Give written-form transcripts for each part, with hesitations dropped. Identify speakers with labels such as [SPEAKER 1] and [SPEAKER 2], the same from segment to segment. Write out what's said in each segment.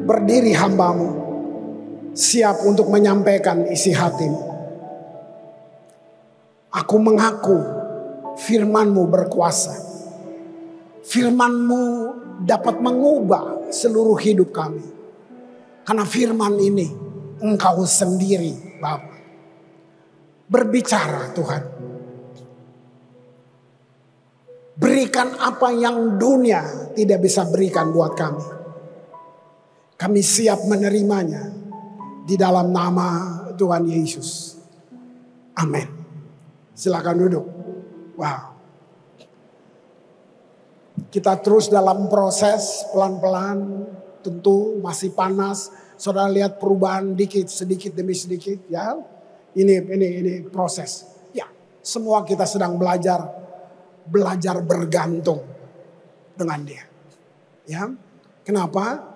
[SPEAKER 1] berdiri hambamu, siap untuk menyampaikan isi hatimu. Aku mengaku firman-Mu berkuasa. Firman-Mu dapat mengubah seluruh hidup kami. Karena firman ini Engkau sendiri, Bapa. Berbicara Tuhan. Berikan apa yang dunia tidak bisa berikan buat kami. Kami siap menerimanya di dalam nama Tuhan Yesus. Amin. Silakan duduk. Wow. Kita terus dalam proses pelan-pelan, tentu masih panas. Saudara lihat perubahan dikit, sedikit demi sedikit, ya. Ini proses. Ya, semua kita sedang belajar bergantung dengan Dia. Ya. Kenapa?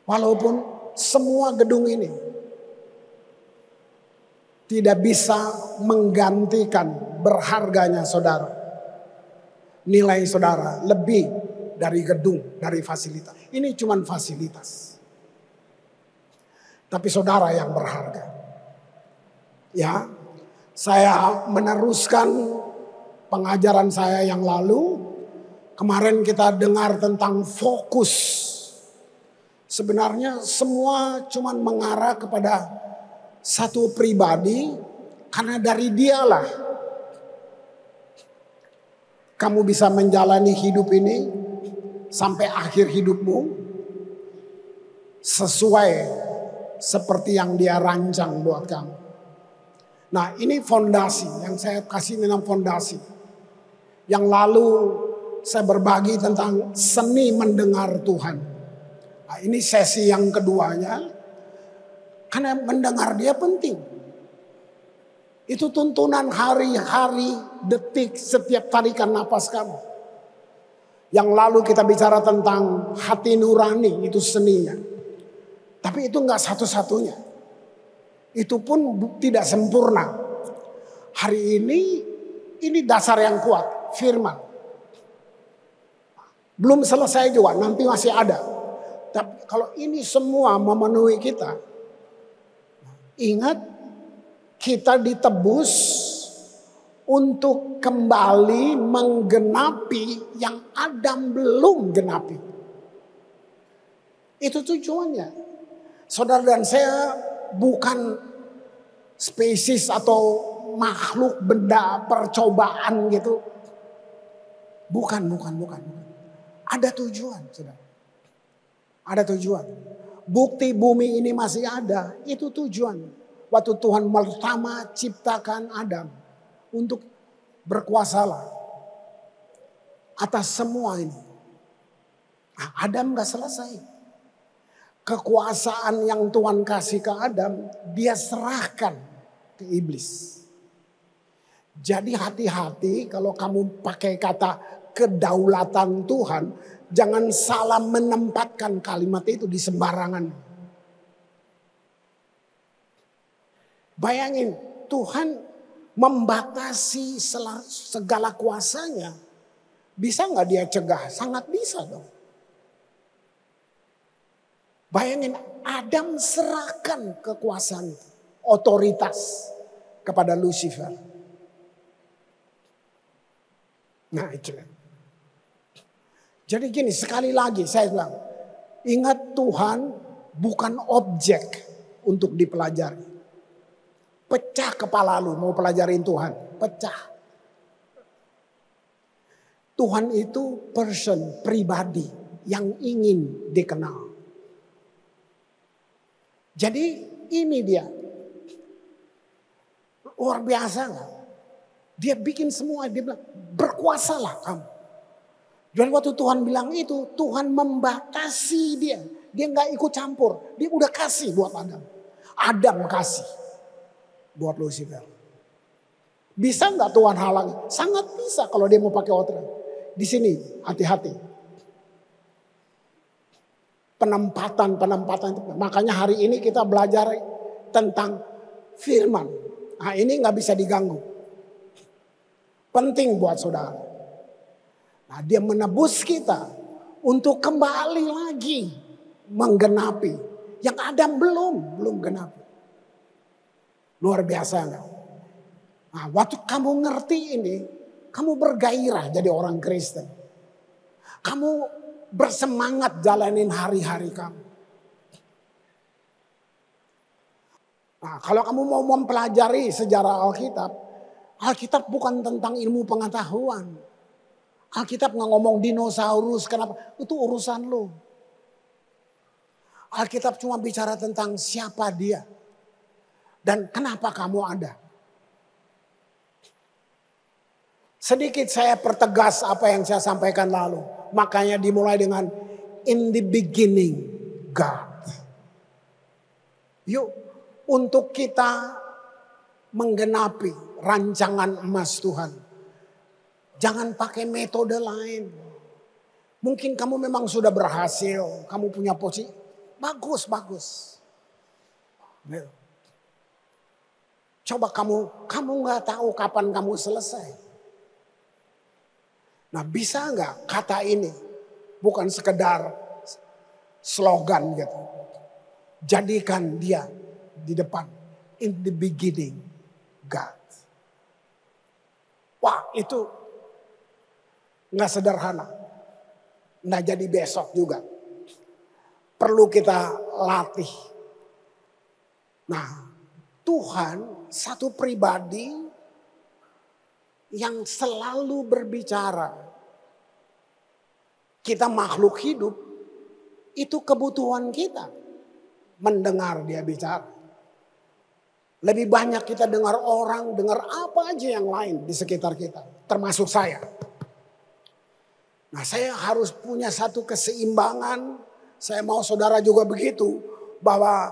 [SPEAKER 1] Walaupun semua gedung ini tidak bisa menggantikan berharganya saudara. Nilai saudara lebih dari gedung, dari fasilitas. Ini cuma fasilitas. Tapi saudara yang berharga. Ya, saya meneruskan pengajaran saya yang lalu. Kemarin kita dengar tentang fokus. Sebenarnya semua cuma mengarah kepada satu pribadi. Karena dari dialah kamu bisa menjalani hidup ini sampai akhir hidupmu sesuai seperti yang Dia rancang buat kamu. Nah, ini fondasi yang saya kasih nama fondasi. Yang lalu saya berbagi tentang seni mendengar Tuhan. Nah, ini sesi yang keduanya. Karena mendengar Dia penting. Itu tuntunan hari-hari, detik, setiap tarikan napas kamu. Yang lalu kita bicara tentang hati nurani, itu seninya. Tapi itu enggak satu-satunya. Itu pun tidak sempurna. Hari ini dasar yang kuat, firman. Belum selesai juga, nanti masih ada. Tapi kalau ini semua memenuhi kita, ingat kita ditebus untuk kembali menggenapi yang Adam belum genapi. Itu tujuannya. Saudara dan saya bukan spesies atau makhluk benda percobaan gitu. Bukan. Ada tujuan, saudara. Ada tujuan. Bukti bumi ini masih ada, itu tujuan. Waktu Tuhan pertama ciptakan Adam untuk berkuasalah atas semua ini. Nah, Adam gak selesai. Kekuasaan yang Tuhan kasih ke Adam, Dia serahkan ke iblis. Jadi hati-hati kalau kamu pakai kata kedaulatan Tuhan, jangan salah menempatkan kalimat itu di sembarangan. Bayangin, Tuhan membatasi segala kuasanya. Bisa gak Dia cegah? Sangat bisa dong. Bayangin, Adam serahkan kekuasaan, otoritas kepada Lucifer. Nah itu. Jadi gini, sekali lagi saya bilang, ingat Tuhan bukan objek untuk dipelajari. Pecah kepala lu mau pelajarin Tuhan, pecah. Tuhan itu person, pribadi yang ingin dikenal. Jadi ini dia. Luar biasa gak? Dia bikin semua, dia bilang berkuasalah kamu. Dan waktu Tuhan bilang itu, Tuhan membatasi dia. Dia gak ikut campur, dia udah kasih buat Adam. Adam kasih buat Lucifer. Bisa gak Tuhan halangi? Sangat bisa kalau dia mau pakai otak. Di sini hati-hati. Penempatan. Makanya hari ini kita belajar tentang firman. Nah ini gak bisa diganggu. Penting buat saudara. Nah dia menebus kita untuk kembali lagi menggenapi. Yang Adam belum genapi. Luar biasa enggak? Nah, waktu kamu ngerti ini, kamu bergairah jadi orang Kristen. Kamu bersemangat jalanin hari-hari kamu. Nah, kalau kamu mau mempelajari sejarah Alkitab, Alkitab bukan tentang ilmu pengetahuan. Alkitab nggak ngomong dinosaurus, kenapa? Itu urusan lo. Alkitab cuma bicara tentang siapa dia. Dan kenapa kamu ada. Sedikit saya pertegas apa yang saya sampaikan lalu. Makanya dimulai dengan in the beginning God. Yuk untuk kita menggenapi rancangan emas Tuhan. Jangan pakai metode lain. Mungkin kamu memang sudah berhasil. Kamu punya posisi. Bagus. Coba kamu nggak tahu kapan kamu selesai. Nah, bisa nggak kata ini bukan sekedar slogan gitu. Jadikan dia di depan. In the beginning, God. Wah, itu nggak sederhana. Nggak jadi besok juga. Perlu kita latih. Nah, Tuhan satu pribadi yang selalu berbicara. Kita makhluk hidup, itu kebutuhan kita. Mendengar dia bicara. Lebih banyak kita dengar orang, dengar apa aja yang lain di sekitar kita. Termasuk saya. Nah, saya harus punya satu keseimbangan. Saya mau saudara juga begitu. Bahwa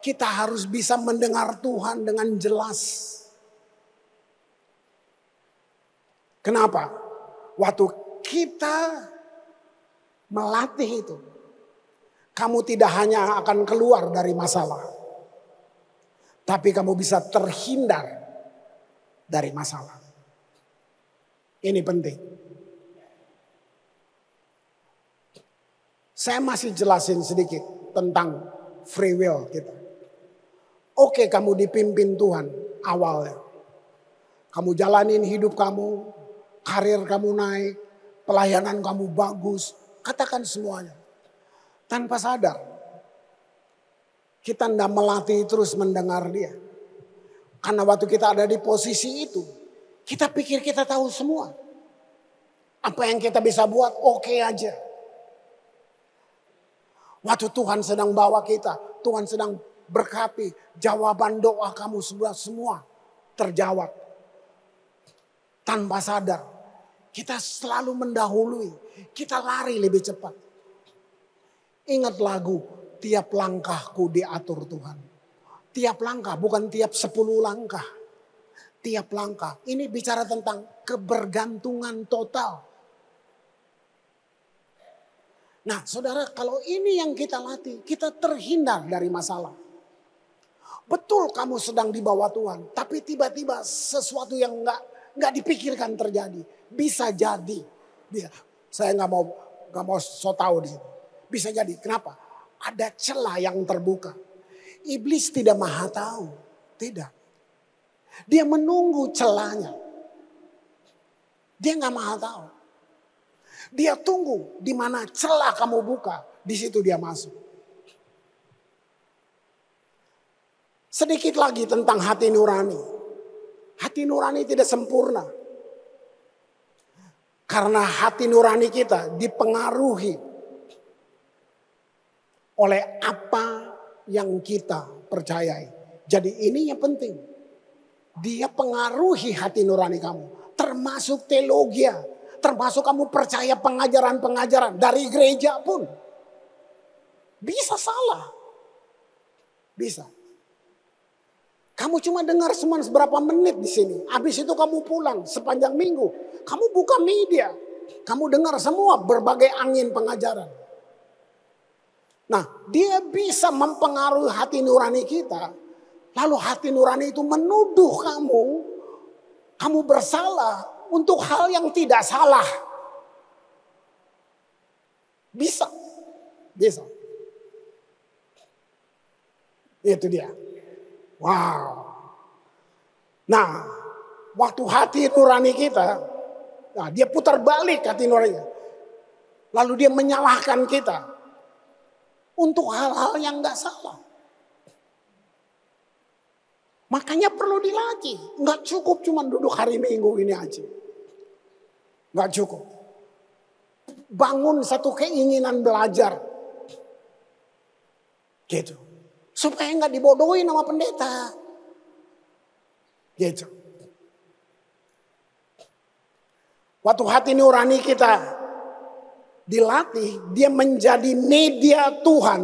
[SPEAKER 1] kita harus bisa mendengar Tuhan dengan jelas. Kenapa? Waktu kita melatih itu. Kamu tidak hanya akan keluar dari masalah. Tapi kamu bisa terhindar dari masalah. Ini penting. Saya masih jelasin sedikit tentang free will kita. Oke, kamu dipimpin Tuhan awalnya. Kamu jalanin hidup kamu, karir kamu naik, pelayanan kamu bagus. Katakan semuanya. Tanpa sadar. Kita tidak melatih terus mendengar dia. Karena waktu kita ada di posisi itu, kita pikir kita tahu semua. Apa yang kita bisa buat oke aja. Waktu Tuhan sedang bawa kita, Tuhan sedang berkati, jawaban doa kamu semua terjawab. Tanpa sadar, kita selalu mendahului, kita lari lebih cepat. Ingat lagu, tiap langkahku diatur Tuhan. Tiap langkah, bukan tiap 10 langkah. Tiap langkah, ini bicara tentang kebergantungan total. Nah, saudara, kalau ini yang kita latih, kita terhindar dari masalah. Betul kamu sedang di bawah Tuhan, tapi tiba-tiba sesuatu yang nggak dipikirkan terjadi. Bisa jadi, saya nggak mau so tahu di situ. Bisa jadi, kenapa? Ada celah yang terbuka. Iblis tidak maha tahu, tidak. Dia menunggu celahnya. Dia nggak maha tahu. Dia tunggu di mana celah kamu buka, di situ dia masuk. Sedikit lagi tentang hati nurani. Hati nurani tidak sempurna. Karena hati nurani kita dipengaruhi oleh apa yang kita percayai. Jadi ini yang penting. Dia pengaruhi hati nurani kamu. Termasuk teologi. Termasuk kamu percaya pengajaran-pengajaran dari gereja pun. Bisa salah. Bisa. Kamu cuma dengar cuma seberapa menit di sini. Habis itu kamu pulang sepanjang minggu. Kamu buka media. Kamu dengar semua berbagai angin pengajaran. Nah, dia bisa mempengaruhi hati nurani kita. Lalu hati nurani itu menuduh kamu. Kamu bersalah. Untuk hal yang tidak salah. Bisa. Itu dia. Wow. Nah, waktu hati nurani kita, nah dia putar balik hati nurani. Lalu dia menyalahkan kita untuk hal-hal yang gak salah. Makanya perlu dilatih. Gak cukup cuma duduk hari Minggu ini aja. Gak cukup. Bangun satu keinginan belajar. Gitu. Supaya gak dibodohin sama pendeta. Gitu. Waktu hati nurani kita dilatih, dia menjadi media Tuhan.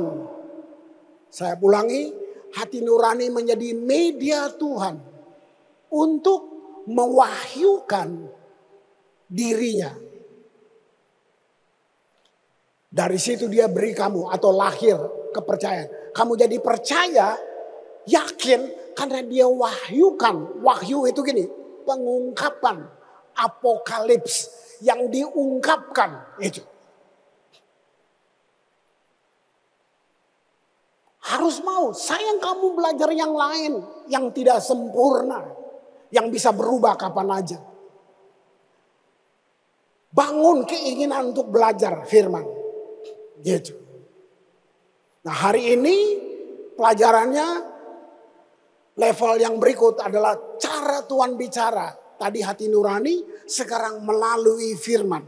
[SPEAKER 1] Saya ulangi, hati nurani menjadi media Tuhan untuk mewahyukan dirinya. Dari situ dia beri kamu atau lahir kepercayaan. Kamu jadi percaya, yakin karena dia wahyukan. Wahyu itu gini, pengungkapan, apokalips yang diungkapkan itu. Harus mau, sayang kamu belajar yang lain yang tidak sempurna, yang bisa berubah kapan aja. Bangun keinginan untuk belajar firman. Gitu. Nah, hari ini pelajarannya level yang berikut adalah cara Tuhan bicara. Tadi hati nurani, sekarang melalui firman.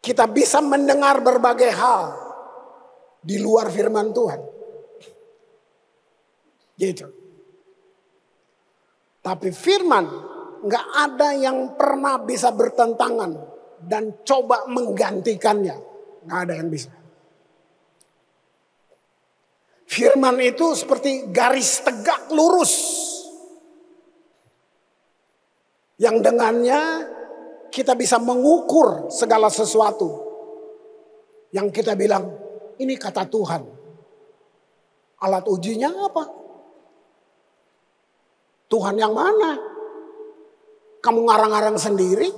[SPEAKER 1] Kita bisa mendengar berbagai hal di luar firman Tuhan. Gitu. Tapi firman nggak ada yang pernah bisa bertentangan dan coba menggantikannya. Nggak ada yang bisa. Firman itu seperti garis tegak lurus. Yang dengannya kita bisa mengukur segala sesuatu. Yang kita bilang, ini kata Tuhan. Alat ujinya apa? Tuhan yang mana? Kamu ngarang-ngarang sendiri?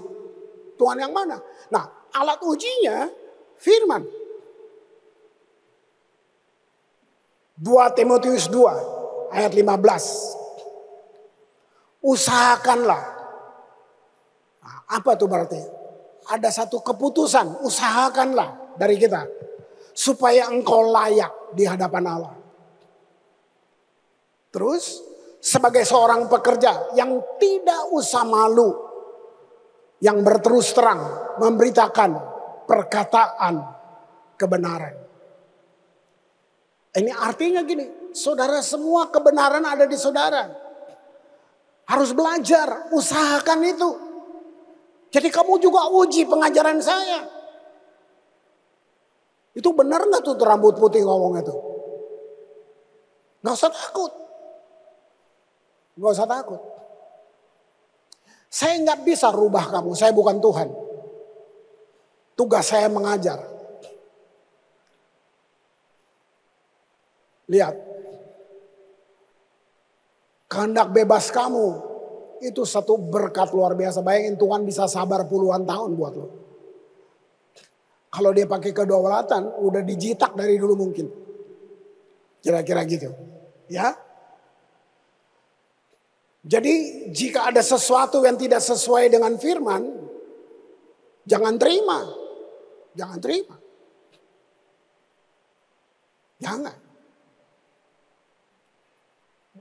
[SPEAKER 1] Tuhan yang mana? Nah, alat ujinya firman. 2 Timotius 2 ayat 15. Usahakanlah. Nah, apa itu berarti? Ada satu keputusan, usahakanlah dari kita. Supaya engkau layak di hadapan Allah. Terus sebagai seorang pekerja yang tidak usah malu. Yang berterus terang memberitakan perkataan kebenaran. Ini artinya gini, saudara semua kebenaran ada di saudara. Harus belajar, usahakan itu. Jadi kamu juga uji pengajaran saya. Itu benar gak tuh rambut putih ngomong itu? Gak usah takut. Gak usah takut. Saya gak bisa rubah kamu, saya bukan Tuhan. Tugas saya mengajar. Lihat, kehendak bebas kamu itu satu berkat luar biasa. Bayangin Tuhan bisa sabar puluhan tahun buat lo. Kalau dia pakai kedaulatan, udah dijitak dari dulu mungkin. Kira-kira gitu, ya. Jadi jika ada sesuatu yang tidak sesuai dengan firman, jangan terima, jangan terima, jangan.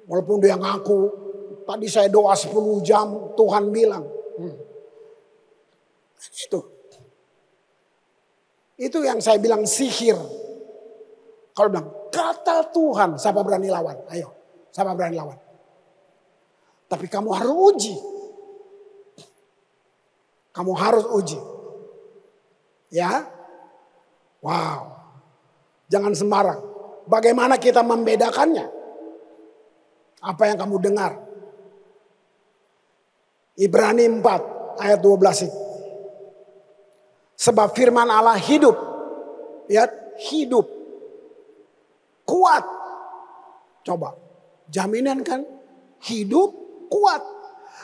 [SPEAKER 1] Walaupun dia ngaku, tadi saya doa 10 jam, Tuhan bilang. Itu yang saya bilang sihir. Kalau bilang, kata Tuhan, siapa berani lawan? Ayo, siapa berani lawan? Tapi kamu harus uji. Kamu harus uji. Ya. Wow. Jangan sembarang. Bagaimana kita membedakannya? Apa yang kamu dengar? Ibrani 4 ayat 12 itu. Sebab firman Allah hidup. Ya, hidup. Kuat. Coba. Jaminan kan? Hidup, kuat.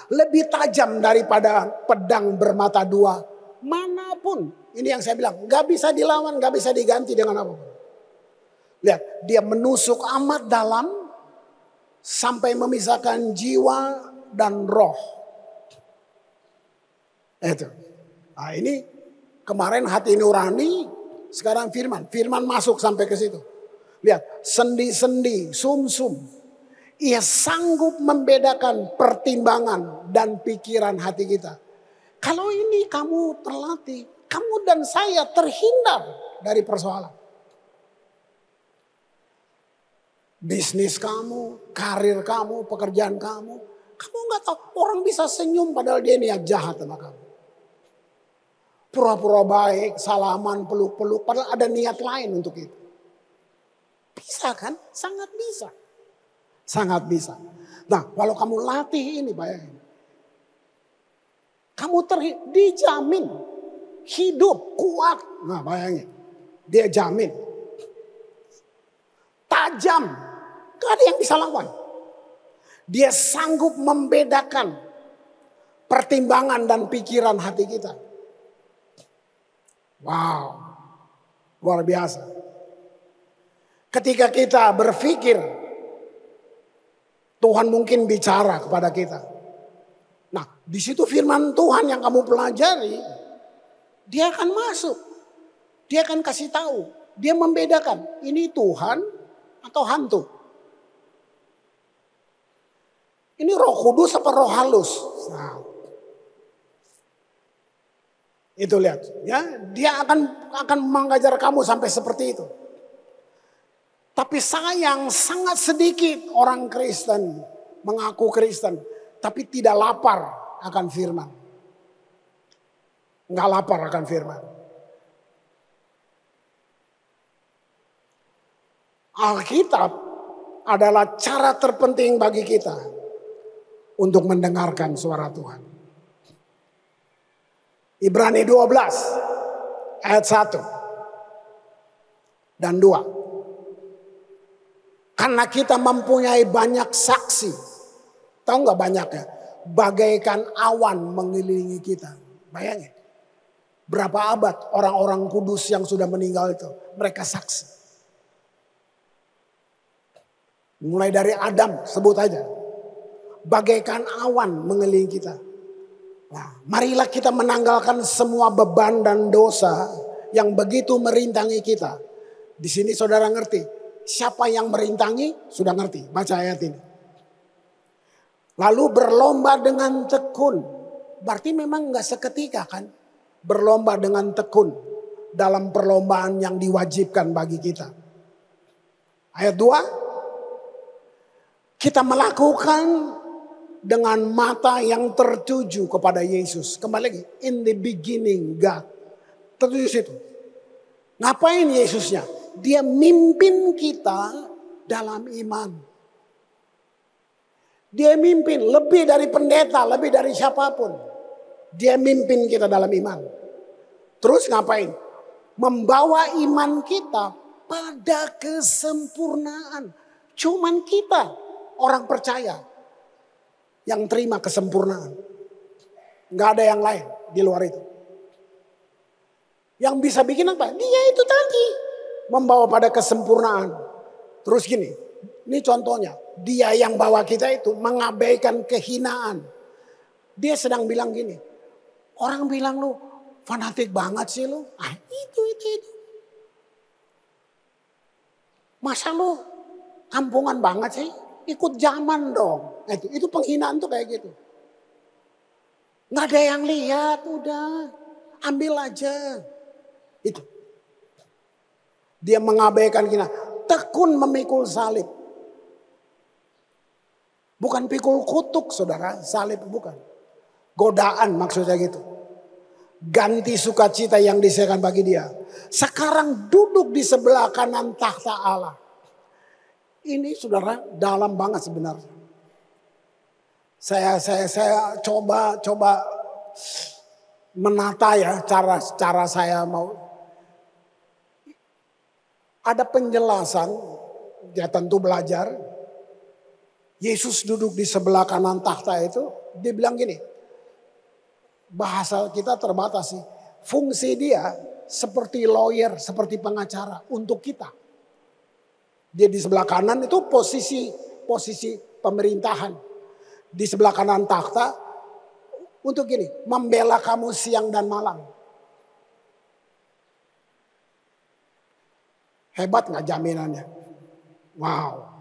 [SPEAKER 1] Lebih tajam daripada pedang bermata dua. Manapun. Ini yang saya bilang. Gak bisa dilawan, gak bisa diganti dengan apapun. Lihat, dia menusuk amat dalam sampai memisahkan jiwa dan roh. Itu. Nah, ini kemarin hati nurani, sekarang firman. Firman masuk sampai ke situ. Lihat, sendi-sendi, sum-sum. Ia sanggup membedakan pertimbangan dan pikiran hati kita. Kalau ini kamu terlatih, kamu dan saya terhindar dari persoalan. Bisnis kamu, karir kamu, pekerjaan kamu. Kamu nggak tahu, orang bisa senyum padahal dia niat jahat sama kamu. Pura-pura baik, salaman, peluk-peluk, padahal ada niat lain untuk itu. Bisa kan? Sangat bisa. Sangat bisa. Nah, kalau kamu latih ini, bayangin. Kamu dijamin hidup kuat. Nah, bayangin. Dia jamin. Tajam. Gak ada yang bisa lawan. Dia sanggup membedakan pertimbangan dan pikiran hati kita. Wow. Luar biasa. Ketika kita berpikir, Tuhan mungkin bicara kepada kita. Nah, di situ firman Tuhan yang kamu pelajari, dia akan masuk. Dia akan kasih tahu. Dia membedakan, ini Tuhan atau hantu. Ini Roh Kudus apa roh halus? Nah, itu lihat, ya, dia akan mengajar kamu sampai seperti itu. Tapi sayang sangat sedikit orang Kristen mengaku Kristen, tapi tidak lapar akan firman. Enggak lapar akan firman. Alkitab adalah cara terpenting bagi kita untuk mendengarkan suara Tuhan. Ibrani 12 ayat 1 dan 2. Karena kita mempunyai banyak saksi. Tahu nggak banyaknya? Bagaikan awan mengelilingi kita. Bayangin. Berapa abad orang-orang kudus yang sudah meninggal itu. Mereka saksi. Mulai dari Adam, sebut aja. Bagaikan awan mengelilingi kita. Nah, marilah kita menanggalkan semua beban dan dosa yang begitu merintangi kita. Di sini saudara ngerti. Siapa yang merintangi sudah ngerti. Baca ayat ini. Lalu berlomba dengan tekun. Berarti memang gak seketika kan. Berlomba dengan tekun. Dalam perlombaan yang diwajibkan bagi kita. Ayat 2. Kita melakukan dengan mata yang tertuju kepada Yesus. Kembali lagi. In the beginning God. Tertuju situ. Ngapain Yesusnya? Dia mimpin kita dalam iman. Dia mimpin lebih dari pendeta, lebih dari siapapun. Dia mimpin kita dalam iman. Terus ngapain? Membawa iman kita pada kesempurnaan. Cuman kita orang percaya yang terima kesempurnaan. Nggak ada yang lain di luar itu. Yang bisa bikin apa? Dia itu tadi. Membawa pada kesempurnaan. Terus gini, ini contohnya. Dia yang bawa kita itu mengabaikan kehinaan. Dia sedang bilang gini. Orang bilang lu fanatik banget sih lu. Ah, itu. Masa lu kampungan banget sih? Ikut zaman dong. Itu penghinaan tuh kayak gitu. Nggak ada yang lihat, udah. Ambil aja. Itu. Dia mengabaikan kita. Tekun memikul salib. Bukan pikul kutuk saudara. Salib bukan. Godaan maksudnya gitu. Ganti sukacita yang disediakan bagi dia. Sekarang duduk di sebelah kanan takhta Allah. Ini saudara dalam banget sebenarnya. Saya coba menata ya cara saya mau. Ada penjelasan, dia tentu belajar. Yesus duduk di sebelah kanan takhta itu, dia bilang gini. Bahasa kita terbatas sih. Fungsi dia seperti lawyer, seperti pengacara untuk kita. Dia di sebelah kanan itu posisi pemerintahan. Di sebelah kanan takhta untuk gini, membela kamu siang dan malam. Hebat nggak jaminannya? Wow.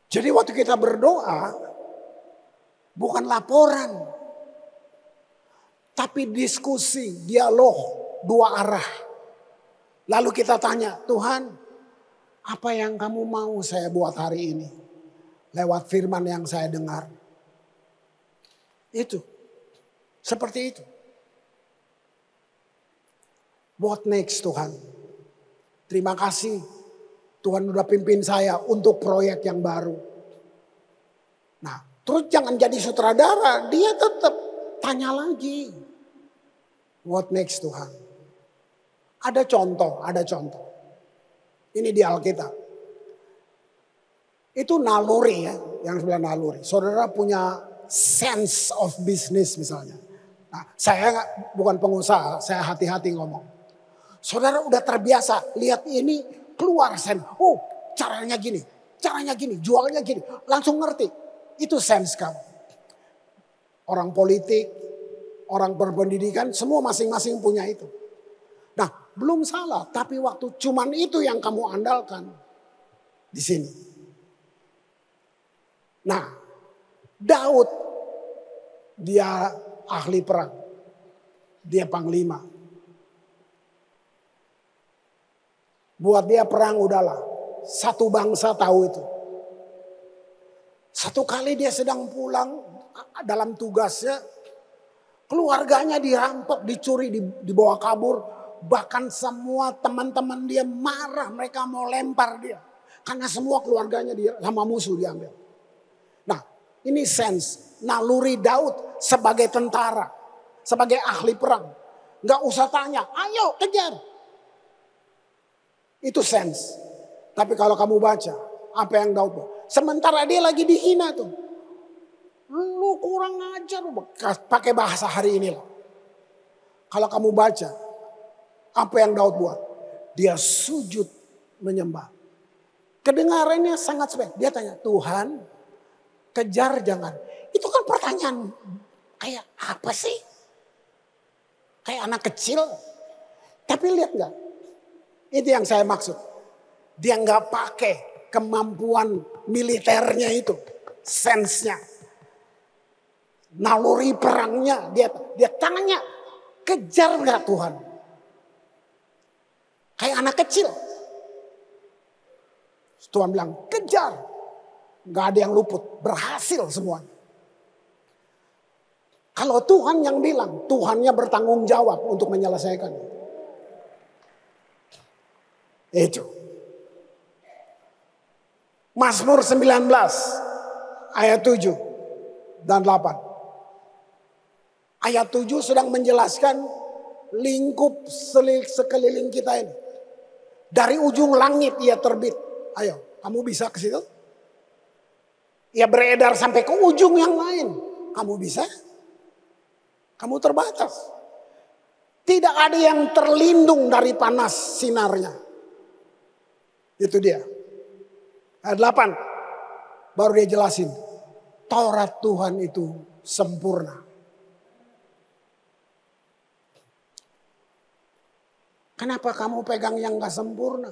[SPEAKER 1] Jadi waktu kita berdoa, bukan laporan, tapi diskusi, dialog, dua arah. Lalu kita tanya, Tuhan, apa yang kamu mau saya buat hari ini? Lewat firman yang saya dengar. Itu, seperti itu. What next Tuhan? Terima kasih Tuhan udah pimpin saya untuk proyek yang baru. Nah, terus jangan jadi sutradara, dia tetap tanya lagi. What next Tuhan? Ada contoh. Ini di Alkitab. Itu naluri ya, yang sebelah naluri. Saudara punya sense of business misalnya. Nah, saya bukan pengusaha, saya hati-hati ngomong. Saudara udah terbiasa lihat ini keluar sen. Oh, caranya gini, jualnya gini. Langsung ngerti. Itu sense kamu. Orang politik, orang berpendidikan, semua masing-masing punya itu. Nah, belum salah, tapi waktu cuman itu yang kamu andalkan di sini. Nah, Daud dia ahli perang. Dia panglima. Buat dia perang udahlah. Satu bangsa tahu itu. Satu kali dia sedang pulang dalam tugasnya. Keluarganya dirampok, dicuri, dibawa kabur. Bahkan semua teman-teman dia marah. Mereka mau lempar dia. Karena semua keluarganya dia sama musuh diambil. Nah, ini sense. Naluri Daud sebagai tentara. Sebagai ahli perang. Gak usah tanya, ayo kejar. Itu sense. Tapi kalau kamu baca apa yang Daud buat. Sementara dia lagi dihina tuh. Lu kurang ajar. Pakai bahasa hari ini lah. Kalau kamu baca apa yang Daud buat. Dia sujud menyembah. Kedengarannya sangat sepele. Dia tanya, Tuhan kejar jangan. Itu kan pertanyaan kayak apa sih? Kayak anak kecil. Tapi lihat gak? Itu yang saya maksud. Dia nggak pakai kemampuan militernya itu. Sense-nya. Naluri perangnya. Dia tanya. Kejar nggak Tuhan? Kayak anak kecil. Tuhan bilang kejar. Nggak ada yang luput. Berhasil semuanya. Kalau Tuhan yang bilang. Tuhannya bertanggung jawab untuk menyelesaikan. Itu. Mazmur 19 ayat 7 dan 8. Ayat 7 sedang menjelaskan lingkup sekeliling kita ini. Dari ujung langit ia terbit. Ayo, kamu bisa ke situ? Ia beredar sampai ke ujung yang lain. Kamu bisa? Kamu terbatas. Tidak ada yang terlindung dari panas sinarnya. Itu dia. Ayat 8. Baru dia jelasin. Taurat Tuhan itu sempurna. Kenapa kamu pegang yang gak sempurna?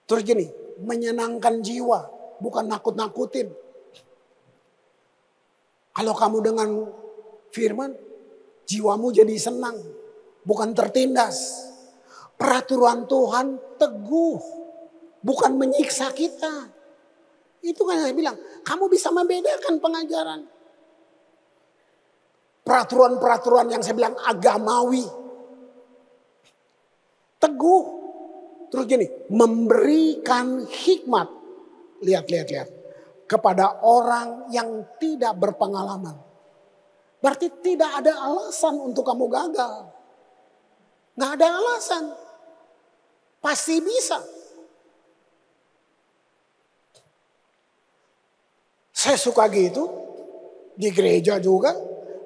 [SPEAKER 1] Terus gini. Menyenangkan jiwa. Bukan nakut-nakutin. Kalau kamu dengan firman. Jiwamu jadi senang. Bukan tertindas. Peraturan Tuhan teguh. Bukan menyiksa kita. Itu kan saya bilang. Kamu bisa membedakan pengajaran. Peraturan-peraturan yang saya bilang agamawi. Teguh. Terus gini. Memberikan hikmat. Lihat. Kepada orang yang tidak berpengalaman. Berarti tidak ada alasan untuk kamu gagal. Gak ada alasan. Pasti bisa. Saya suka gitu. Di gereja juga.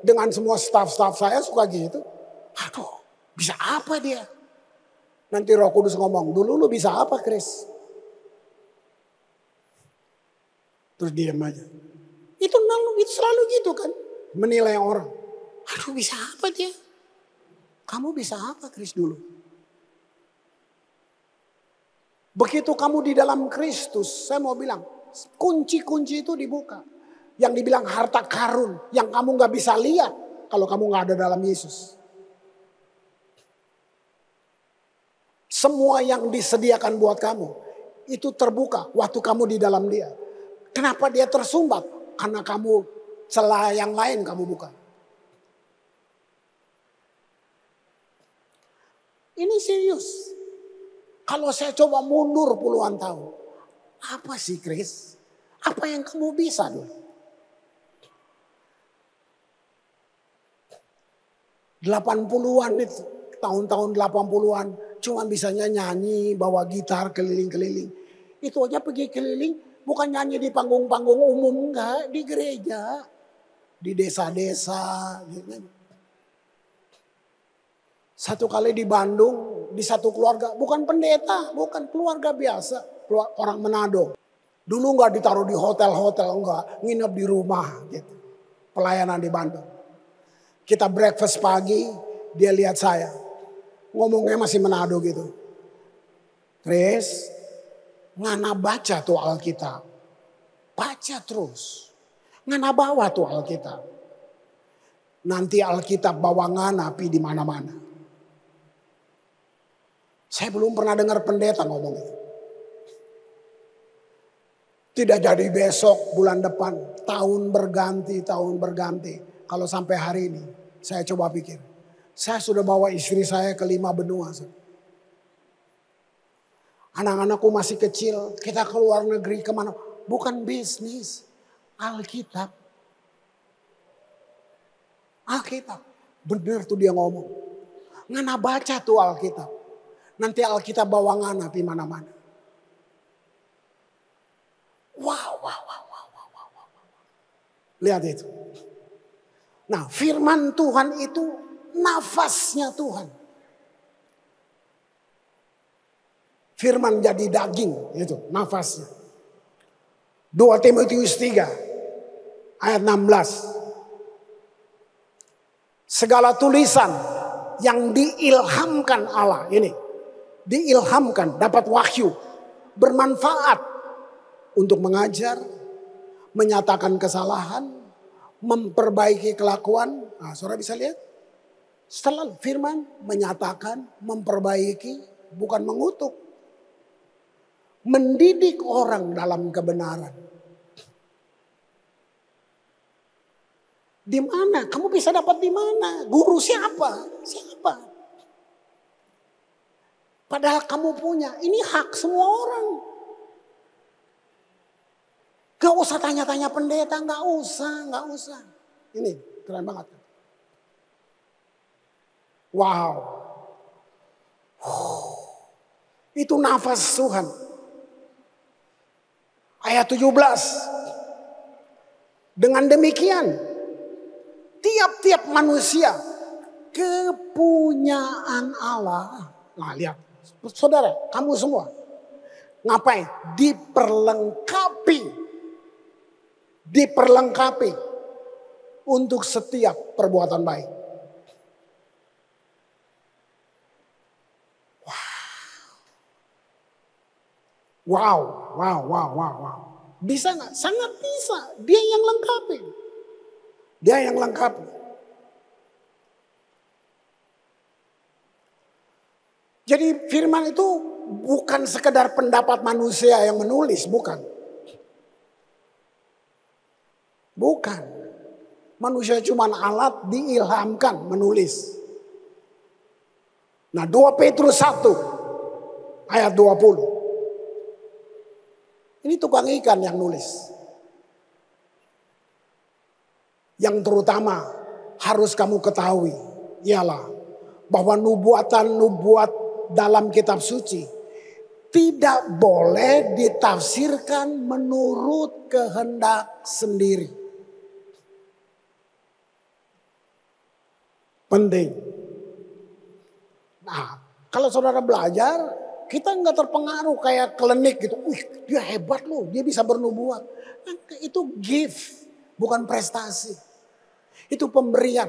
[SPEAKER 1] Dengan semua staff-staff saya suka gitu. Aduh, bisa apa dia? Nanti Roh Kudus ngomong, dulu lu bisa apa Chris? Terus diam aja. Itu selalu gitu kan. Menilai orang. Aduh bisa apa dia? Kamu bisa apa Chris dulu? Begitu kamu di dalam Kristus, saya mau bilang, kunci-kunci itu dibuka. Yang dibilang harta karun, yang kamu gak bisa lihat kalau kamu gak ada dalam Yesus. Semua yang disediakan buat kamu, itu terbuka waktu kamu di dalam dia. Kenapa dia tersumbat? Karena kamu celah yang lain kamu buka. Ini serius. Kalau saya coba mundur puluhan tahun. Apa sih Chris? Apa yang kamu bisa dulu? 80-an itu. Tahun-tahun 80-an. Cuma bisanya nyanyi, bawa gitar keliling-keliling. Itu aja pergi keliling. Bukan nyanyi di panggung-panggung umum. Enggak, di gereja. Di desa-desa. Satu kali di Bandung, di satu keluarga, bukan pendeta, bukan keluarga biasa, orang Manado. Dulu nggak ditaruh di hotel-hotel, enggak, nginep di rumah, gitu. Pelayanan di Bandung. Kita breakfast pagi, dia lihat saya, ngomongnya masih Manado gitu. Chris, ngana baca tuh Alkitab, baca terus, ngana bawa tuh Alkitab. Nanti Alkitab bawa ngana pi di mana-mana. Saya belum pernah dengar pendeta ngomong itu. Tidak jadi besok, bulan depan, tahun berganti. Kalau sampai hari ini, saya coba pikir. Saya sudah bawa istri saya ke 5 benua. Anak-anakku masih kecil, kita keluar negeri kemana. Bukan bisnis, Alkitab. Alkitab, benar tuh dia ngomong. Ngana baca tuh Alkitab. Nanti Alkitab bawa ngana di mana-mana. Wow. Lihat itu. Nah, firman Tuhan itu nafasnya Tuhan. Firman jadi daging, itu nafasnya. 2 Timotius 3 ayat 16. Segala tulisan yang diilhamkan Allah ini. Diilhamkan, dapat wahyu, bermanfaat untuk mengajar, menyatakan kesalahan, memperbaiki kelakuan. Nah, saudara bisa lihat, setelah firman menyatakan, memperbaiki, bukan mengutuk, mendidik orang dalam kebenaran. Di mana? Kamu bisa dapat di mana? Guru siapa? Siapa? Padahal kamu punya, ini hak semua orang. Gak usah tanya-tanya pendeta, gak usah. Ini keren banget. Wow. Itu nafas Tuhan. Ayat 17. Dengan demikian, tiap-tiap manusia kepunyaan Allah. Nah lihat. Saudara, kamu semua ngapain? Diperlengkapi untuk setiap perbuatan baik. Wow. Bisa nggak? Sangat bisa. Dia yang lengkapi. Jadi firman itu bukan sekedar pendapat manusia yang menulis, bukan. Manusia cuma alat diilhamkan menulis. Nah 2 Petrus 1 ayat 20. Ini tukang ikan yang nulis. Yang terutama harus kamu ketahui ialah bahwa nubuat dalam kitab suci tidak boleh ditafsirkan menurut kehendak sendiri. Penting. Nah, Kalau saudara belajar, kita nggak terpengaruh kayak klinik gitu. Wih, dia hebat loh, dia bisa bernubuat. Itu gift, bukan prestasi. Itu pemberian.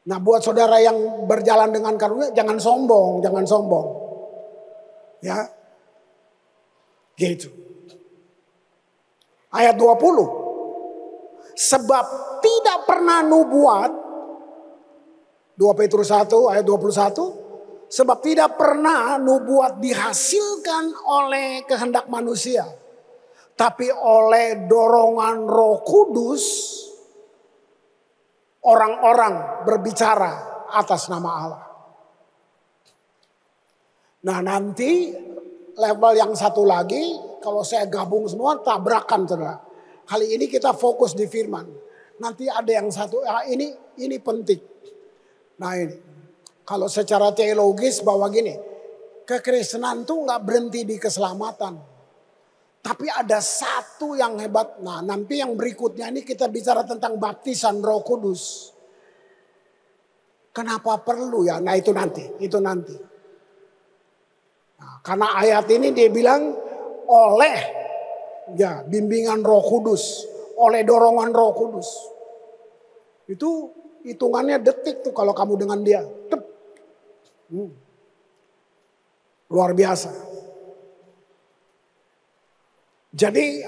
[SPEAKER 1] Nah, buat saudara yang berjalan dengan karunia, jangan sombong, jangan sombong. Ya. Gitu. Ayat 20. Sebab tidak pernah nubuat, 2 Petrus 1 ayat 21, sebab tidak pernah nubuat dihasilkan oleh kehendak manusia, tapi oleh dorongan Roh Kudus orang-orang berbicara atas nama Allah. Nah, nanti level yang satu lagi, kalau saya gabung semua tabrakan, saudara. Kali ini kita fokus di firman. Nanti ada yang satu, ini penting. Nah ini, kalau secara teologis bahwa gini, kekristenan tuh nggak berhenti di keselamatan. Tapi ada satu yang hebat. Nah nanti yang berikutnya ini kita bicara tentang baptisan Roh Kudus. Kenapa perlu ya? Nah itu nanti. Nah, karena ayat ini dia bilang oleh ya bimbingan Roh Kudus, oleh dorongan Roh Kudus. Itu hitungannya detik tuh kalau kamu dengan dia. Luar biasa. Jadi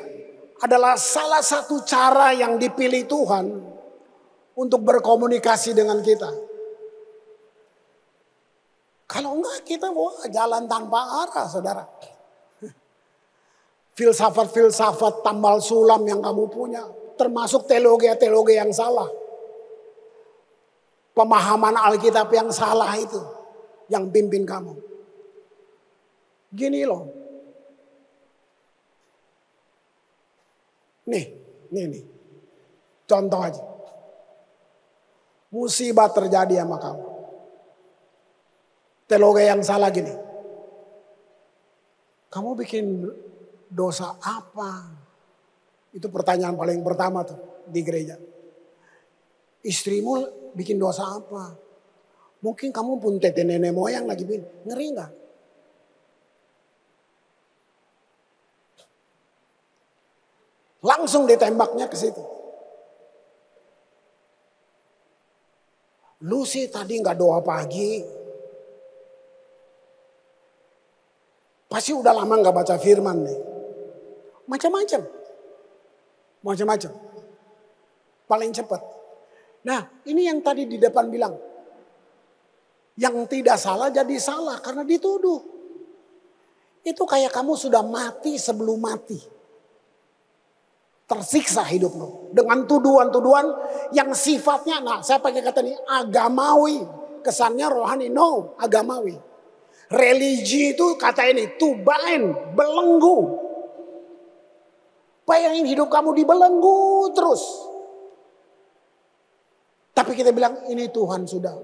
[SPEAKER 1] adalah salah satu cara yang dipilih Tuhan untuk berkomunikasi dengan kita. Kalau enggak kita jalan tanpa arah, saudara. Filsafat-filsafat tambal sulam yang kamu punya, termasuk teologi yang salah. Pemahaman Alkitab yang salah itu yang pimpin kamu. Gini loh. Nih. Contoh aja. Musibah terjadi sama kamu. Teologi yang salah gini. Kamu bikin dosa apa? Itu pertanyaan paling pertama tuh di gereja. Istrimu bikin dosa apa? Mungkin kamu pun tete nenek moyang lagi bikin. Ngeri gak? Langsung ditembaknya ke situ. Lu sih tadi gak doa pagi. Pasti udah lama gak baca firman nih. Macam-macam. Paling cepat. Nah ini yang tadi di depan bilang. Yang tidak salah jadi salah karena dituduh. Itu kayak kamu sudah mati sebelum mati. Tersiksa hidup lo. Dengan tuduhan-tuduhan yang sifatnya, nah saya pakai kata ini agamawi. Kesannya rohani, no agamawi. Religi itu kata ini tubain, belenggu. Bayangin hidup kamu dibelenggu terus. Tapi kita bilang ini Tuhan sudah.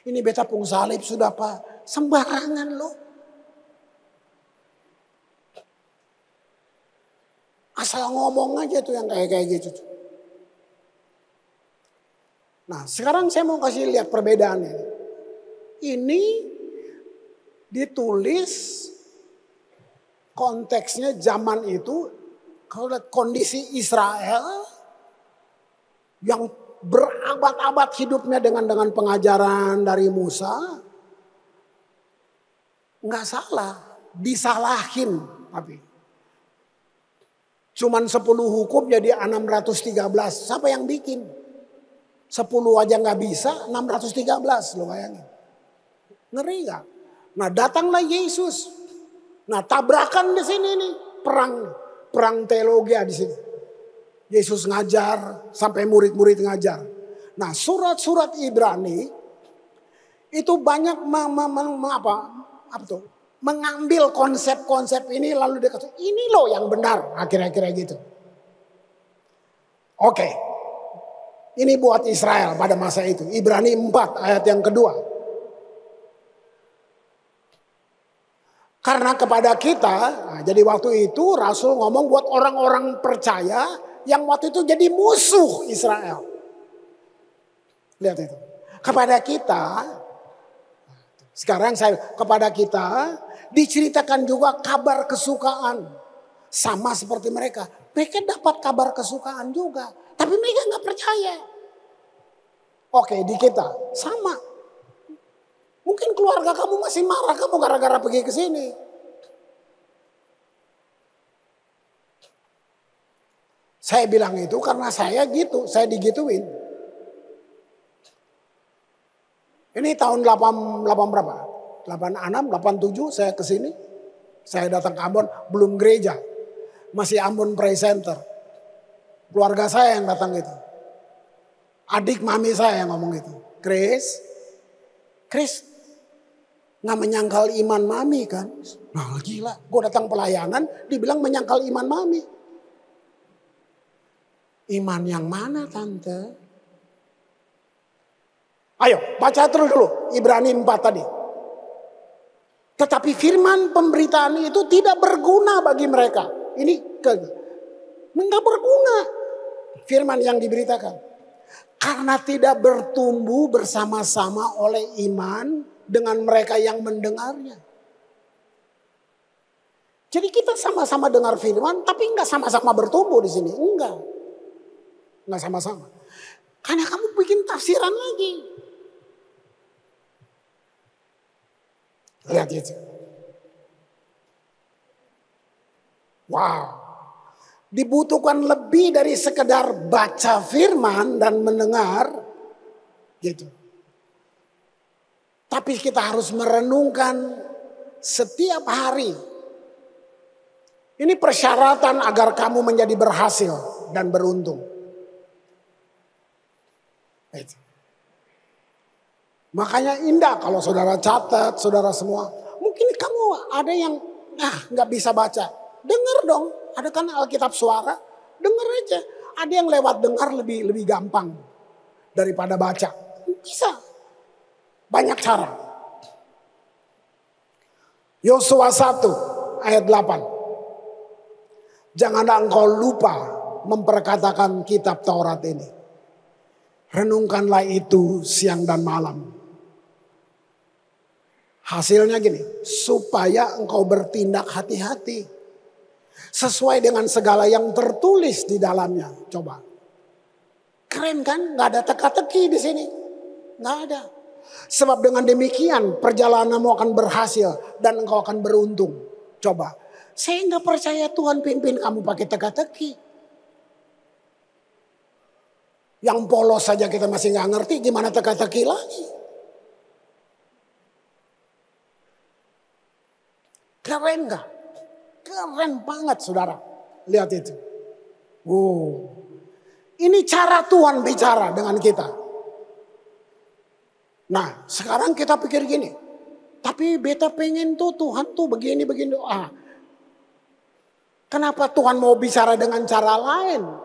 [SPEAKER 1] Ini beta pung salib sudah Pak. Sembarangan loh. Asal ngomong aja tuh yang kayak gitu. Nah sekarang saya mau kasih lihat perbedaannya. Ini ditulis konteksnya zaman itu. Kalau lihat kondisi Israel yang berabad-abad hidupnya dengan pengajaran dari Musa, nggak salah, disalahin tapi. Cuman 10 hukum jadi 613. Siapa yang bikin? 10 aja nggak bisa, 613 lo bayangin. Ngeri nggak? Nah datanglah Yesus. Nah tabrakan di sini nih, perang teologi di sini. Yesus ngajar sampai murid-murid ngajar. Nah surat-surat Ibrani itu banyak mengambil konsep-konsep ini lalu dia kata ini loh yang benar akhir-akhirnya gitu. Oke. Ini buat Israel pada masa itu. Ibrani 4 ayat yang kedua. Karena kepada kita, nah jadi waktu itu Rasul ngomong buat orang-orang percaya yang waktu itu jadi musuh Israel. Lihat itu. Kepada kita Sekarang saya kepada kita diceritakan juga kabar kesukaan. Sama seperti mereka. Mereka dapat kabar kesukaan juga. Tapi mereka nggak percaya. Oke, di kita sama. Mungkin keluarga kamu masih marah kamu gara-gara pergi ke sini. Saya bilang itu karena saya gitu, saya digituin. Ini tahun 8 berapa? 86, 87 saya ke sini. Saya datang ke Ambon, belum gereja. Masih Ambon Praise Center. Keluarga saya yang datang itu. Adik mami saya yang ngomong itu. Chris, nggak menyangkal iman mami kan? Nah gila, gue datang pelayanan, dibilang menyangkal iman mami. Iman yang mana tante? Ayo baca terus dulu Ibrani 4 tadi. Tetapi firman pemberitaan itu tidak berguna bagi mereka. Ini enggak berguna firman yang diberitakan. Karena tidak bertumbuh bersama-sama oleh iman dengan mereka yang mendengarnya. Jadi kita sama-sama dengar firman tapi enggak sama-sama bertumbuh di sini. Enggak sama-sama. Karena kamu bikin tafsiran lagi. Lihat itu. Wow. Dibutuhkan lebih dari sekedar baca firman dan mendengar. Gitu. Tapi kita harus merenungkan setiap hari. Ini persyaratan agar kamu menjadi berhasil dan beruntung. Itu. Makanya indah kalau saudara catat, saudara semua. Mungkin kamu ada yang nggak bisa baca. Dengar dong, ada kan Alkitab suara. Dengar aja. Ada yang lewat dengar lebih gampang daripada baca. Bisa. Banyak cara. Yosua 1 ayat 8. Janganlah engkau lupa memperkatakan kitab Taurat ini. Renungkanlah itu siang dan malam. Hasilnya gini, supaya engkau bertindak hati-hati. Sesuai dengan segala yang tertulis di dalamnya. Coba. Keren kan? Gak ada teka-teki di sini. Gak ada. Sebab dengan demikian perjalananmu akan berhasil dan engkau akan beruntung. Coba. Saya gak percaya Tuhan pimpin kamu pakai teka-teki. Yang polos saja kita masih gak ngerti, gimana teka-teki lagi. Keren gak? Keren banget saudara. Lihat itu. Ini cara Tuhan bicara dengan kita. Nah sekarang kita pikir gini. Tapi beta pengen tuh Tuhan tuh begini. Kenapa Tuhan mau bicara dengan cara lain?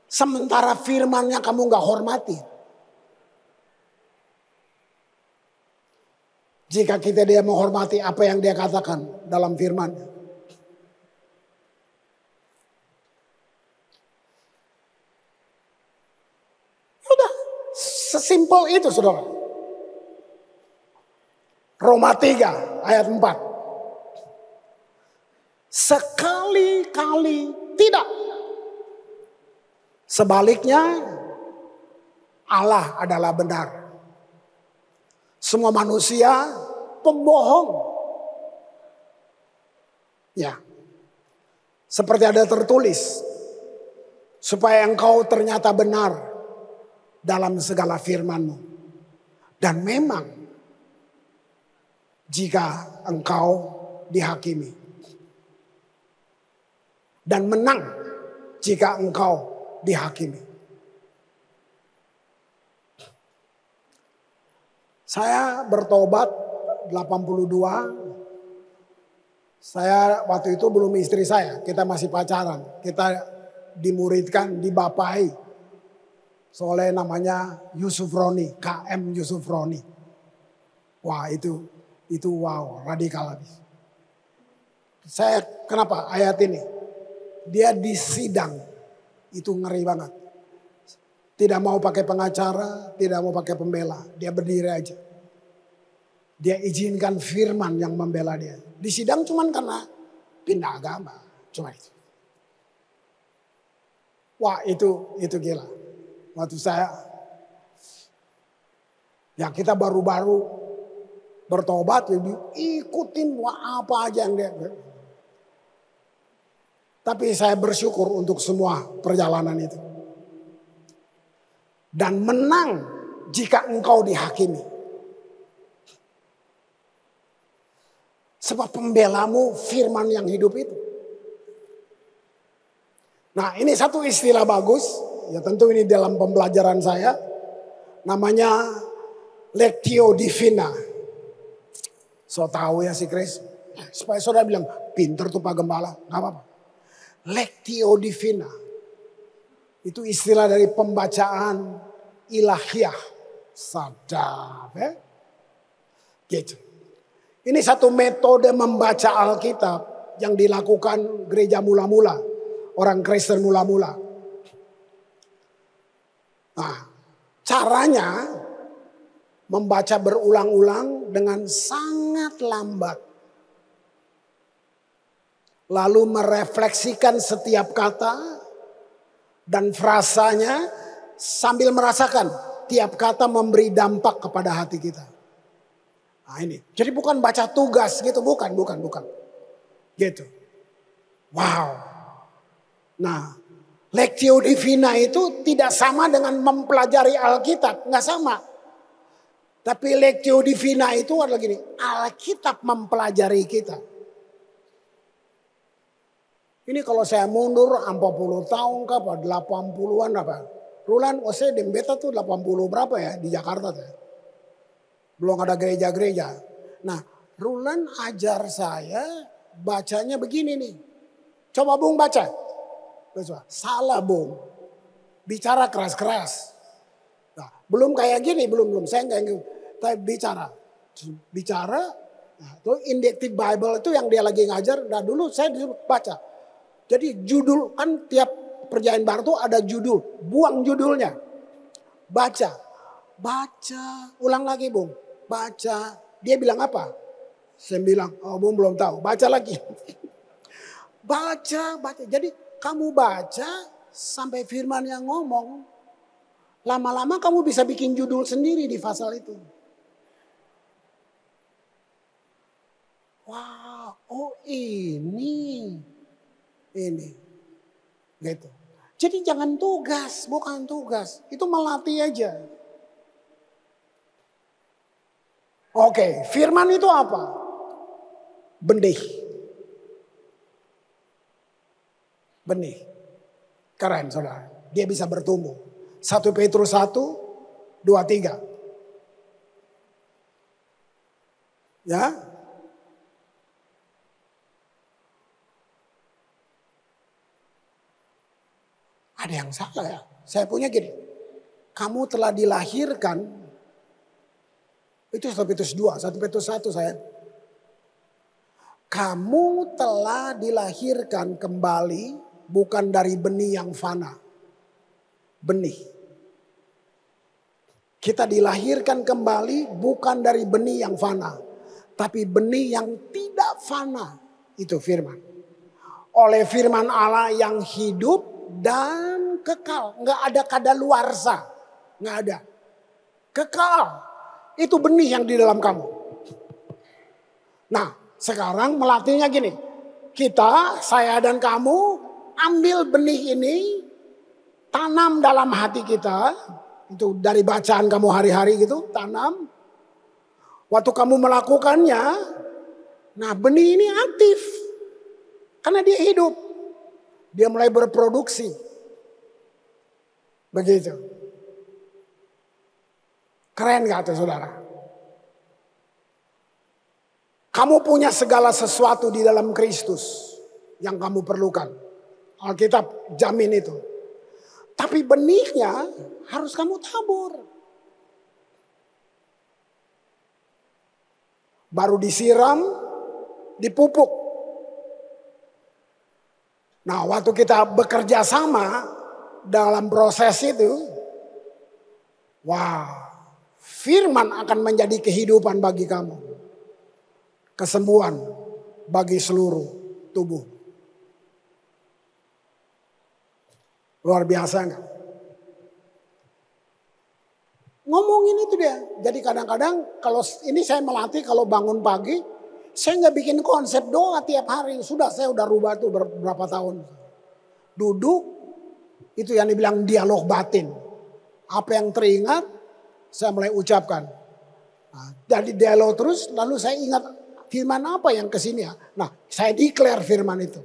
[SPEAKER 1] Sementara firman-Nya kamu gak hormati. Jika dia menghormati apa yang dia katakan dalam firman-Nya. Udah, sesimpel itu saudara. Roma 3 ayat 4. Sekali-kali tidak. Sebaliknya Allah adalah benar. Semua manusia pembohong. Ya. Seperti ada tertulis. Supaya engkau ternyata benar dalam segala firman-Mu. Dan memang jika engkau dihakimi. Dan menang jika engkau dihakimi. Saya bertobat 82. Saya waktu itu belum istri saya. Kita masih pacaran. Kita dimuridkan, dibapai. Soalnya namanya Yusuf Roni. KM Yusuf Roni. Wah itu wow radikal habis. Saya kenapa ayat ini? Dia disidang. Itu ngeri banget. Tidak mau pakai pengacara, tidak mau pakai pembela. Dia berdiri aja. Dia izinkan firman yang membela dia. Di sidang cuman karena pindah agama. Cuma itu. Wah itu gila. Waktu saya, ya kita baru-baru bertobat, ikutin apa aja yang dia. Tapi saya bersyukur untuk semua perjalanan itu. Dan menang jika engkau dihakimi. Sebab pembelamu firman yang hidup itu. Nah ini satu istilah bagus. Ya tentu ini dalam pembelajaran saya. Namanya Lectio Divina. So tahu ya si Chris. Supaya saudara bilang pinter tuh Pak Gembala. Gak apa-apa. Lectio Divina. Itu istilah dari pembacaan ilahiyah. Sadap ya. Gitu. Ini satu metode membaca Alkitab yang dilakukan gereja mula-mula. Orang Kristen mula-mula. Nah, caranya membaca berulang-ulang dengan sangat lambat. Lalu merefleksikan setiap kata dan frasanya sambil merasakan tiap kata memberi dampak kepada hati kita. Nah ini, jadi bukan baca tugas gitu, bukan. Gitu. Wow. Nah, Lectio Divina itu tidak sama dengan mempelajari Alkitab, nggak sama. Tapi Lectio Divina itu adalah gini, Alkitab mempelajari kita. Ini kalau saya mundur 40 tahun ke apa, 80-an apa. Rulan saya Dembeta tuh 80 berapa ya di Jakarta tuh. Belum ada gereja-gereja. Nah, Rulan ajar saya bacanya begini nih. Coba Bung baca. Salah Bung. Bicara keras-keras. Nah, belum kayak gini, belum. Saya enggak gitu. Tapi bicara. Nah, itu Indective Bible itu yang dia lagi ngajar. Nah, dulu saya disuruh baca. Jadi judul kan tiap perjanjian baru tuh ada judul. Buang judulnya. Baca. Ulang lagi Bung. Baca. Dia bilang apa? Saya bilang, oh Bung belum tahu. Baca lagi. Baca. Jadi kamu baca sampai firman yang ngomong. Lama-lama kamu bisa bikin judul sendiri di pasal itu. Wow, oh ini. Gitu. Jadi jangan tugas, bukan tugas. Itu melatih aja. Oke, firman itu apa? Benih. Keren saudara. Dia bisa bertumbuh. 1 Petrus 1, 2, 3. Ya. Ada yang salah ya. Saya punya gini. Kamu telah dilahirkan. Itu 1 Petrus 2. 1 Petrus 1 saya. Kamu telah dilahirkan kembali. Bukan dari benih yang fana. Benih. Kita dilahirkan kembali bukan dari benih yang fana. Tapi benih yang tidak fana. Itu firman. Oleh firman Allah yang hidup dan kekal. Nggak ada kadaluarsa. Nggak ada. Kekal. Itu benih yang di dalam kamu. Nah sekarang melatihnya gini. Kita, saya dan kamu ambil benih ini. Tanam dalam hati kita. Itu dari bacaan kamu hari-hari gitu. Tanam. Waktu kamu melakukannya. Nah benih ini aktif. Karena dia hidup. Dia mulai berproduksi. Begitu. Keren gak tuh saudara? Kamu punya segala sesuatu di dalam Kristus. Yang kamu perlukan. Alkitab jamin itu. Tapi benihnya harus kamu tabur. Baru disiram, dipupuk. Nah waktu kita bekerja sama dalam proses itu. Wah, firman akan menjadi kehidupan bagi kamu. kesembuhan bagi seluruh tubuh. Luar biasa enggak? Ngomongin itu dia. Jadi kadang-kadang kalau ini saya melatih kalau bangun pagi, saya nggak bikin konsep doa tiap hari. Saya udah rubah tuh berapa tahun. Duduk, itu yang dibilang dialog batin. Apa yang teringat, saya mulai ucapkan. Nah, jadi dialog terus, lalu saya ingat firman apa yang kesini ya. Nah, saya declare firman itu.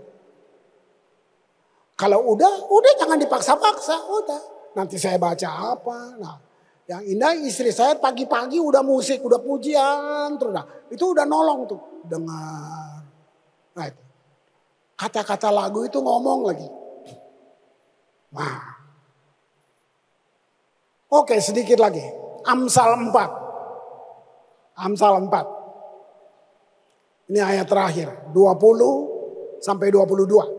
[SPEAKER 1] Kalau udah jangan dipaksa-paksa, udah. Nanti saya baca apa, nah. Yang indah istri saya pagi-pagi udah musik, udah pujian terus. Nah, itu udah nolong tuh. Dengar. Nah itu. Kata-kata lagu itu ngomong lagi. Nah. Oke, sedikit lagi. Amsal 4. Amsal 4. Ini ayat terakhir. 20 sampai 22.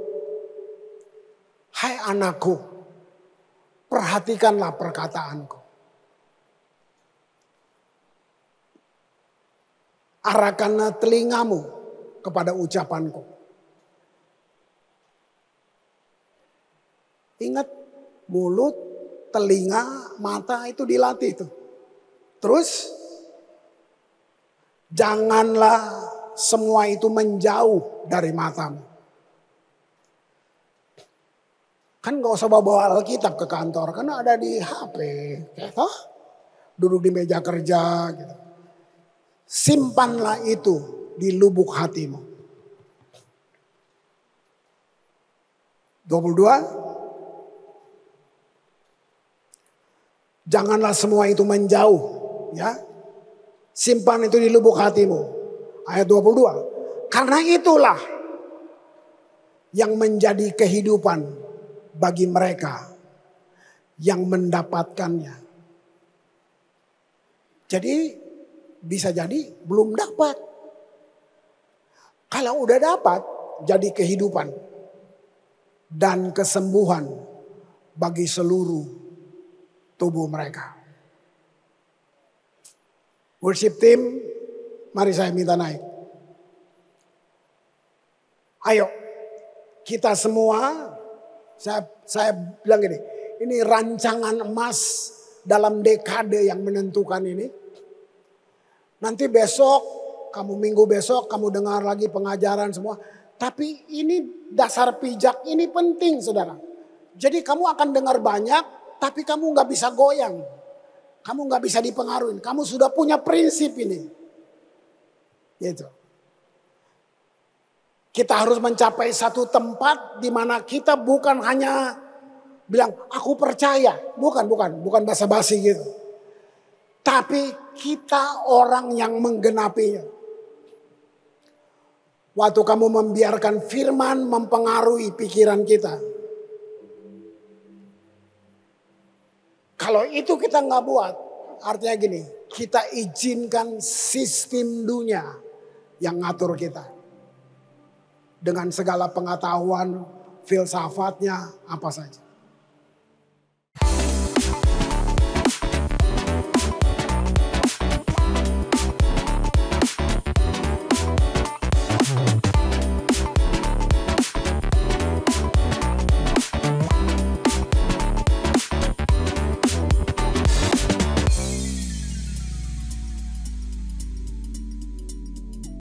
[SPEAKER 1] Hai anakku, perhatikanlah perkataanku. Arahkanlah telingamu kepada ucapanku. Ingat, mulut, telinga, mata itu dilatih tuh. Terus, janganlah semua itu menjauh dari matamu. Kan gak usah bawa Alkitab ke kantor, karena ada di HP. Duduk di meja kerja gitu. Simpanlah itu di lubuk hatimu. 22. Janganlah semua itu menjauh, ya. Simpan itu di lubuk hatimu. Ayat 22. Karena itulah yang menjadi kehidupan bagi mereka yang mendapatkannya. Jadi bisa jadi belum dapat. Kalau udah dapat, jadi kehidupan dan kesembuhan bagi seluruh tubuh mereka. Worship team, mari saya minta naik. Ayo, kita semua, saya bilang gini, ini rancangan emas dalam dekade yang menentukan ini. Nanti besok, minggu besok kamu dengar lagi pengajaran semua. Tapi ini dasar pijak, ini penting saudara. Jadi kamu akan dengar banyak, tapi kamu gak bisa goyang. Kamu gak bisa dipengaruhi. Kamu sudah punya prinsip ini. Gitu. Kita harus mencapai satu tempat di mana kita bukan hanya bilang aku percaya. Bukan basa-basi gitu. Tapi kita orang yang menggenapinya. Waktu kamu membiarkan firman mempengaruhi pikiran kita. Kalau itu kita nggak buat, artinya gini, kita izinkan sistem dunia yang ngatur kita. Dengan segala pengetahuan, filsafatnya, apa saja.